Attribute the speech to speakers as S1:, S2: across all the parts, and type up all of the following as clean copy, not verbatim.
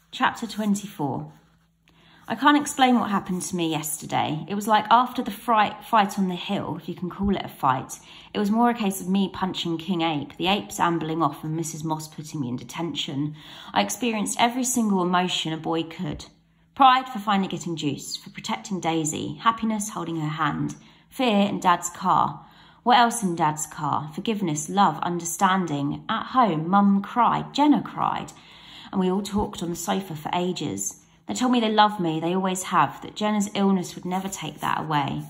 S1: Chapter 24. I can't explain what happened to me yesterday. It was like after the fight on the hill, if you can call it a fight, it was more a case of me punching King Ape, the apes ambling off and Mrs. Moss putting me in detention. I experienced every single emotion a boy could. Pride for finally getting juice, for protecting Daisy, happiness holding her hand, fear in Dad's car. What else in Dad's car? Forgiveness, love, understanding. At home, Mum cried, Jenna cried, and we all talked on the sofa for ages. They told me they love me, they always have, that Jenna's illness would never take that away.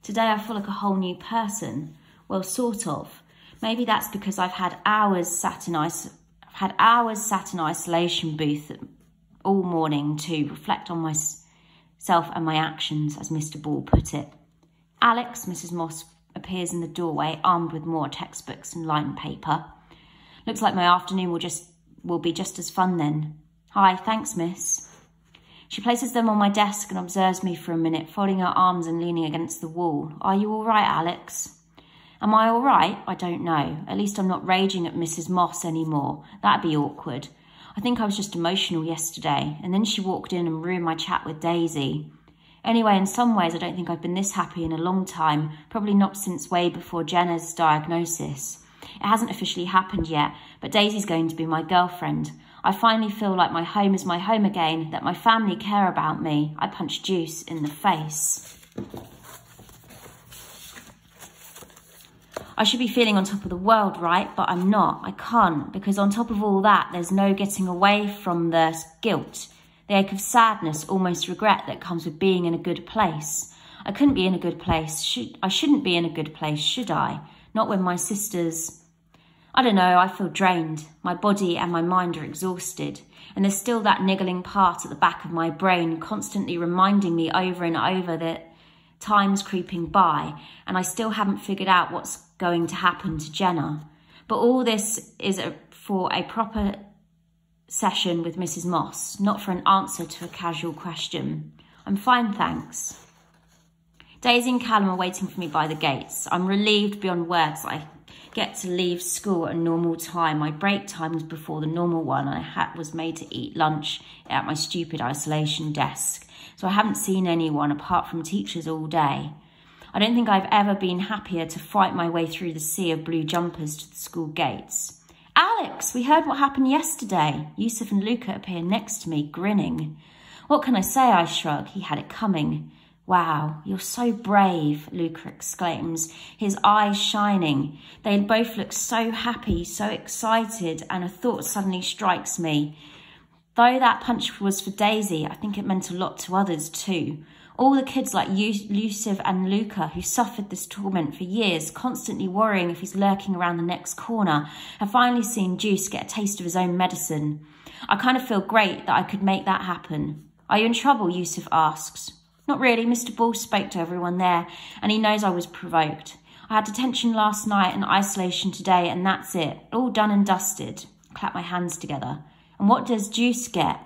S1: Today I feel like a whole new person. Well, sort of. Maybe that's because I've had hours sat in isolation booth all morning to reflect on myself and my actions, as Mr. Ball put it. Alex, Mrs. Moss, appears in the doorway, armed with more textbooks and lined paper. Looks like my afternoon will be just as fun then. Hi, thanks, miss. She places them on my desk and observes me for a minute, folding her arms and leaning against the wall. Are you all right, Alex? Am I all right? I don't know. At least I'm not raging at Mrs. Moss anymore. That'd be awkward. I think I was just emotional yesterday, and then she walked in and ruined my chat with Daisy. Anyway, in some ways, I don't think I've been this happy in a long time, probably not since way before Jenna's diagnosis. It hasn't officially happened yet, but Daisy's going to be my girlfriend. I finally feel like my home is my home again, that my family care about me. I punch Juice in the face. I should be feeling on top of the world, right? But I'm not. I can't, because on top of all that, there's no getting away from the guilt, the ache of sadness, almost regret that comes with being in a good place. I couldn't be in a good place. I shouldn't be in a good place, should I? Not when my sisters... I don't know, I feel drained. My body and my mind are exhausted. And there's still that niggling part at the back of my brain constantly reminding me over and over that time's creeping by and I still haven't figured out what's going to happen to Jenna. But all this is for a proper session with Mrs. Moss, not for an answer to a casual question. I'm fine, thanks. Daisy and Callum are waiting for me by the gates. I'm relieved beyond words. I get to leave school at a normal time. My break time was before the normal one. I was made to eat lunch at my stupid isolation desk. So I haven't seen anyone apart from teachers all day. I don't think I've ever been happier to fight my way through the sea of blue jumpers to the school gates. Alex, we heard what happened yesterday. Yusuf and Luca appear next to me, grinning. What can I say? I shrug. He had it coming. Wow, you're so brave, Luca exclaims, his eyes shining. They both look so happy, so excited, and a thought suddenly strikes me. Though that punch was for Daisy, I think it meant a lot to others too. All the kids like Yusuf and Luca, who suffered this torment for years, constantly worrying if he's lurking around the next corner, have finally seen Juice get a taste of his own medicine. I kind of feel great that I could make that happen. Are you in trouble? Yusuf asks. Not really. Mr. Ball spoke to everyone there, and he knows I was provoked. I had detention last night and isolation today, and that's it. All done and dusted. I clap my hands together. And what does Juice get?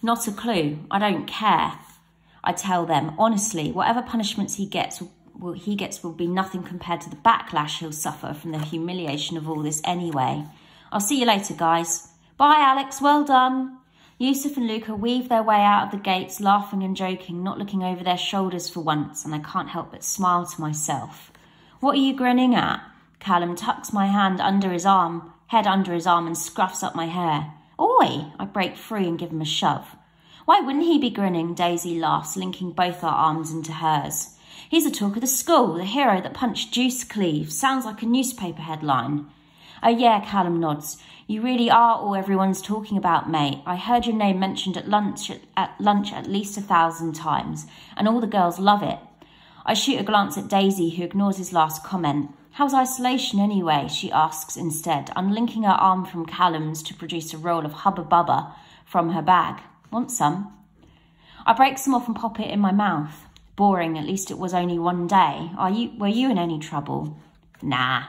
S1: Not a clue. I don't care. I tell them, honestly, whatever punishments he gets will be nothing compared to the backlash he'll suffer from the humiliation of all this anyway. I'll see you later, guys. Bye, Alex. Well done. Yusuf and Luca weave their way out of the gates, laughing and joking, not looking over their shoulders for once, and I can't help but smile to myself. What are you grinning at? Callum tucks my head under his arm, and scruffs up my hair. Oi! I break free and give him a shove. Why wouldn't he be grinning? Daisy laughs, linking both our arms into hers. He's the talk of the school, the hero that punched Juice Cleave. Sounds like a newspaper headline. Oh yeah, Callum nods. You really are all everyone's talking about, mate. I heard your name mentioned at lunch at least 1,000 times, and all the girls love it. I shoot a glance at Daisy, who ignores his last comment. How's isolation anyway? She asks instead, unlinking her arm from Callum's to produce a roll of Hubba Bubba from her bag. Want some? I break some off and pop it in my mouth. Boring, at least it was only one day. Were you in any trouble? Nah.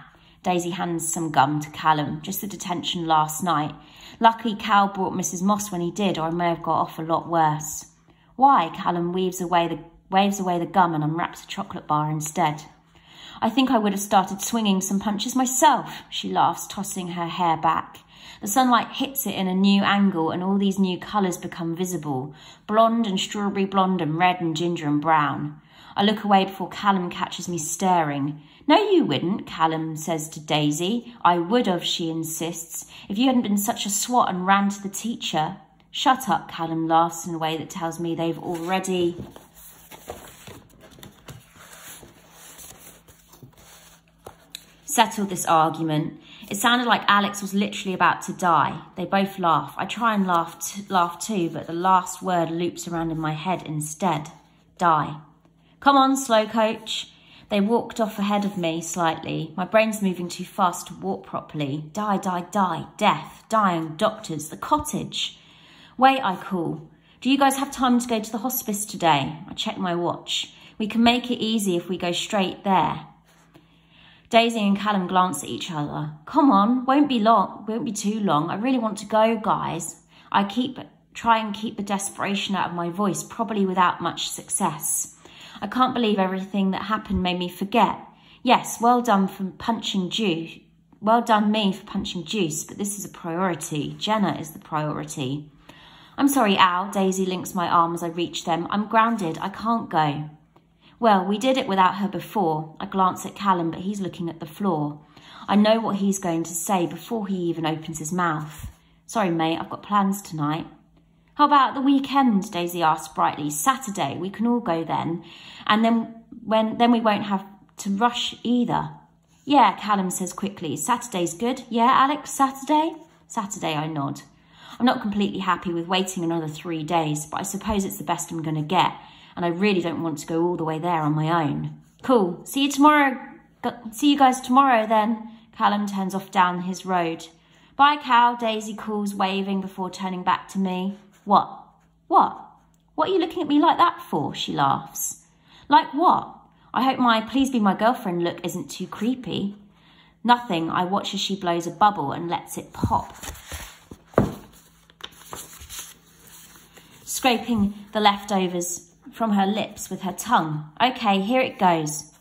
S1: Daisy hands some gum to Callum, just the detention last night. Luckily, Cal brought Mrs. Moss when he did, or I may have got off a lot worse. Why? Callum waves away the gum and unwraps a chocolate bar instead. I think I would have started swinging some punches myself, she laughs, tossing her hair back. The sunlight hits it in a new angle and all these new colours become visible. Blonde and strawberry blonde and red and ginger and brown. I look away before Callum catches me staring. No, you wouldn't, Callum says to Daisy. I would have, she insists, if you hadn't been such a swot and ran to the teacher. Shut up, Callum laughs in a way that tells me they've already settled this argument. It sounded like Alex was literally about to die. They both laugh. I try and laugh too, but the last word loops around in my head instead. Die. Come on, slow coach. They walked off ahead of me slightly. My brain's moving too fast to walk properly. Die, die, die. Death, dying, doctors, the cottage. Wait, I call. Do you guys have time to go to the hospice today? I check my watch. We can make it easy if we go straight there. Daisy and Callum glance at each other. Come on, won't be too long. I really want to go, guys. I try and keep the desperation out of my voice, probably without much success. I can't believe everything that happened made me forget. Yes, well done for punching Juice. Well done me for punching Juice, but this is a priority. Jenna is the priority. I'm sorry, Al. Daisy links my arm as I reach them. I'm grounded. I can't go. Well, we did it without her before. I glance at Callum, but he's looking at the floor. I know what he's going to say before he even opens his mouth. Sorry, mate, I've got plans tonight. How about the weekend? Daisy asks brightly. Saturday, we can all go then. And then we won't have to rush either. Yeah, Callum says quickly. Saturday's good. Yeah, Alex, Saturday? Saturday, I nod. I'm not completely happy with waiting another 3 days, but I suppose it's the best I'm going to get. And I really don't want to go all the way there on my own. Cool. See you tomorrow. See you guys tomorrow then. Callum turns off down his road. Bye, Cal, Daisy calls, waving before turning back to me. What? What? What are you looking at me like that for? She laughs. Like what? I hope my please be my girlfriend look isn't too creepy. Nothing. I watch as she blows a bubble and lets it pop, scraping the leftovers from her lips with her tongue. Okay, here it goes.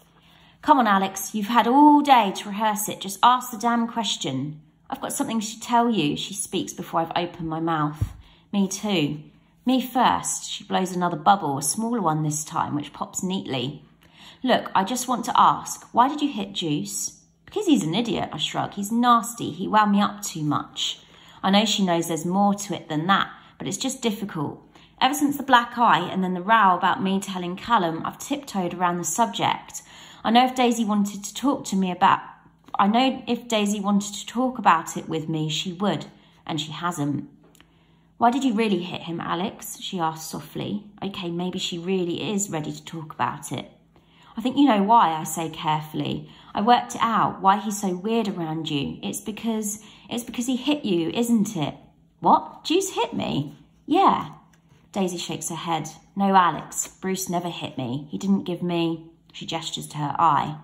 S1: Come on, Alex, you've had all day to rehearse it. Just ask the damn question. I've got something to tell you, she speaks before I've opened my mouth. Me too. Me first. She blows another bubble, a smaller one this time, which pops neatly. Look, I just want to ask, why did you hit Juice? Because he's an idiot, I shrug. He's nasty. He wound me up too much. I know she knows there's more to it than that, but it's just difficult. Ever since the black eye and then the row about me telling Callum, I've tiptoed around the subject. I know if Daisy wanted to talk about it with me, she would, and she hasn't. Why did you really hit him, Alex? She asked softly. Okay, maybe she really is ready to talk about it. I think you know why, I say carefully. I worked it out, why he's so weird around you. It's because he hit you, isn't it? What? Juice hit me? Yeah. Daisy shakes her head. No, Alex. Bruce never hit me. He didn't give me... She gestures to her eye.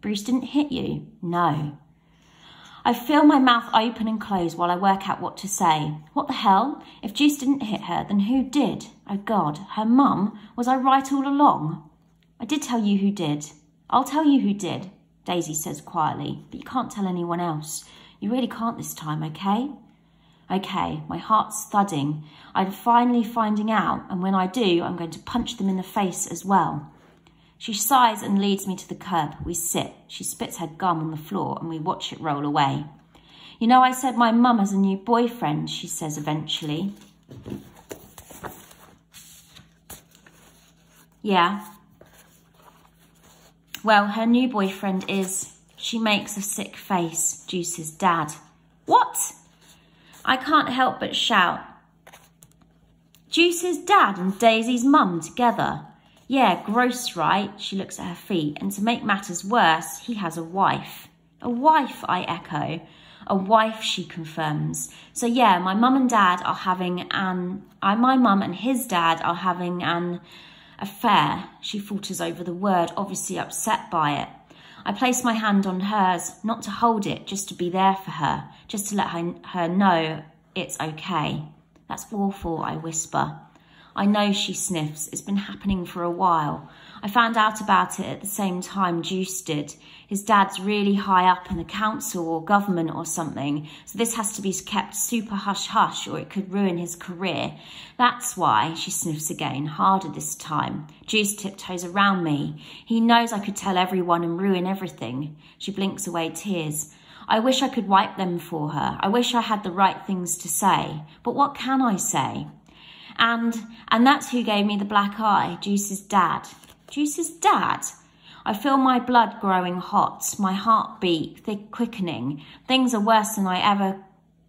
S1: Bruce didn't hit you? No. I feel my mouth open and close while I work out what to say. What the hell? If Juice didn't hit her, then who did? Oh, God. Her mum? Was I right all along? I did tell you who did. I'll tell you who did, Daisy says quietly. But you can't tell anyone else. You really can't this time, okay? Okay, my heart's thudding. I'm finally finding out, and when I do, I'm going to punch them in the face as well. She sighs and leads me to the curb. We sit. She spits her gum on the floor, and we watch it roll away. You know, I said my mum has a new boyfriend, she says eventually. Yeah. Well, her new boyfriend is... She makes a sick face. Juice's dad. What? I can't help but shout. Juice's dad and Daisy's mum together. Yeah, gross, right? She looks at her feet. And to make matters worse, he has a wife. A wife, I echo. A wife, she confirms. So yeah, my mum and dad are having my mum and his dad are having an affair. She falters over the word, obviously upset by it. I place my hand on hers, not to hold it, just to be there for her, just to let her know it's okay. That's awful, I whisper. I know, she sniffs. It's been happening for a while. I found out about it at the same time Juice did. His dad's really high up in the council or government or something, so this has to be kept super hush-hush or it could ruin his career. That's why, she sniffs again, harder this time. Juice tiptoes around me. He knows I could tell everyone and ruin everything. She blinks away tears. I wish I could wipe them for her. I wish I had the right things to say. But what can I say? And that's who gave me the black eye, Juice's dad. Juice's dad? I feel my blood growing hot, my heartbeat thick quickening. Things are worse than I ever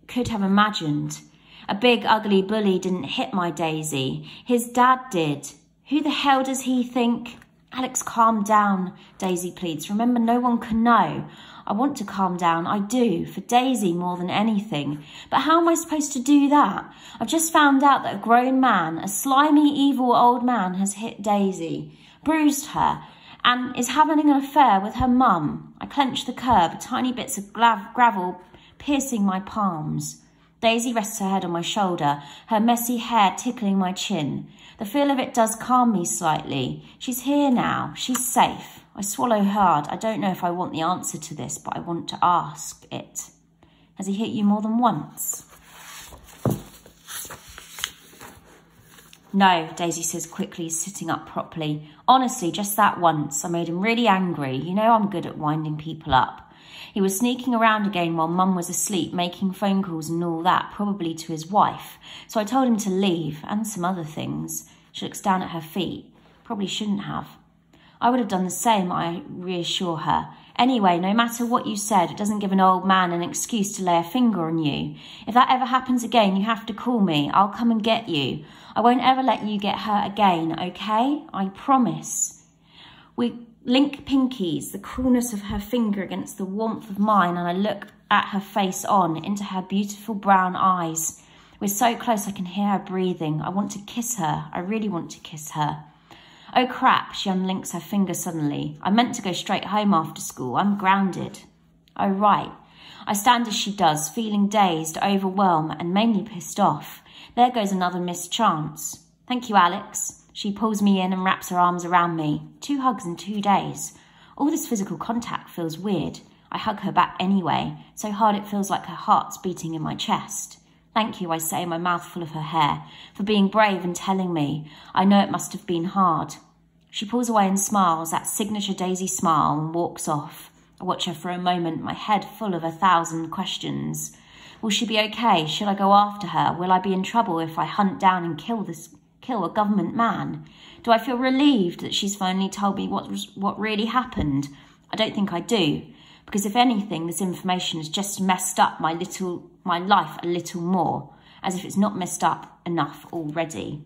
S1: could have imagined. A big ugly bully didn't hit my Daisy. His dad did. Who the hell does he think? Alex, calm down, Daisy pleads. Remember, no one can know. I want to calm down, I do, for Daisy more than anything. But how am I supposed to do that? I've just found out that a grown man, a slimy, evil old man, has hit Daisy, bruised her, and is having an affair with her mum. I clench the curb, tiny bits of gravel piercing my palms. Daisy rests her head on my shoulder, her messy hair tickling my chin. The feel of it does calm me slightly. She's here now, she's safe. I swallow hard. I don't know if I want the answer to this, but I want to ask it. Has he hit you more than once? No, Daisy says quickly, sitting up properly. Honestly, just that once. I made him really angry. You know I'm good at winding people up. He was sneaking around again while Mum was asleep, making phone calls and all that, probably to his wife. So I told him to leave, and some other things. She looks down at her feet. Probably shouldn't have. I would have done the same, I reassure her. Anyway, no matter what you said, it doesn't give an old man an excuse to lay a finger on you. If that ever happens again, you have to call me. I'll come and get you. I won't ever let you get hurt again, okay? I promise. We link pinkies, the coolness of her finger against the warmth of mine, and I look at her face on, into her beautiful brown eyes. We're so close I can hear her breathing. I want to kiss her. I really want to kiss her. Oh crap, she unlinks her finger suddenly. I meant to go straight home after school. I'm grounded. Oh right. I stand as she does, feeling dazed, overwhelmed, and mainly pissed off. There goes another missed chance. Thank you, Alex. She pulls me in and wraps her arms around me. 2 hugs in 2 days. All this physical contact feels weird. I hug her back anyway, so hard it feels like her heart's beating in my chest. Thank you, I say, my mouth full of her hair, for being brave and telling me. I know it must have been hard. She pulls away and smiles, that signature Daisy smile, and walks off. I watch her for a moment, my head full of 1,000 questions. Will she be okay? Should I go after her? Will I be in trouble if I hunt down and kill a government man? Do I feel relieved that she's finally told me what really happened? I don't think I do. Because if anything, this information has just messed up my life a little more, as if it's not messed up enough already.